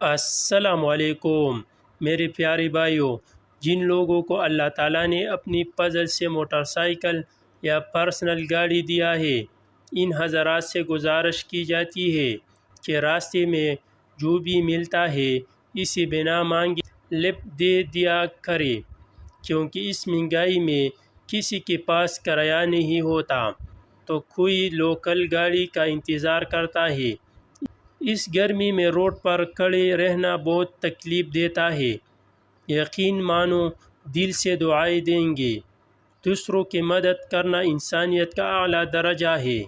السلام علیکم میرے پیارے بھائیوں، جن لوگوں کو اللہ تعالیٰ نے اپنی فضل سے موٹر سائیکل یا پرسنل گاڑی دیا ہے، ان حضرات سے گزارش کی جاتی ہے کہ راستے میں جو بھی ملتا ہے اسے بنا مانگے لفٹ دے دیا کرے، کیونکہ اس مہنگائی میں کسی کے پاس کرایہ نہیں ہوتا تو کوئی لوکل گاڑی کا انتظار کرتا ہے۔ اس گرمی میں روڈ پر کھڑے رہنا بہت تکلیف دیتا ہے۔ یقین مانو دل سے دعائیں دیں گے۔ دوسروں کی مدد کرنا انسانیت کا اعلیٰ درجہ ہے۔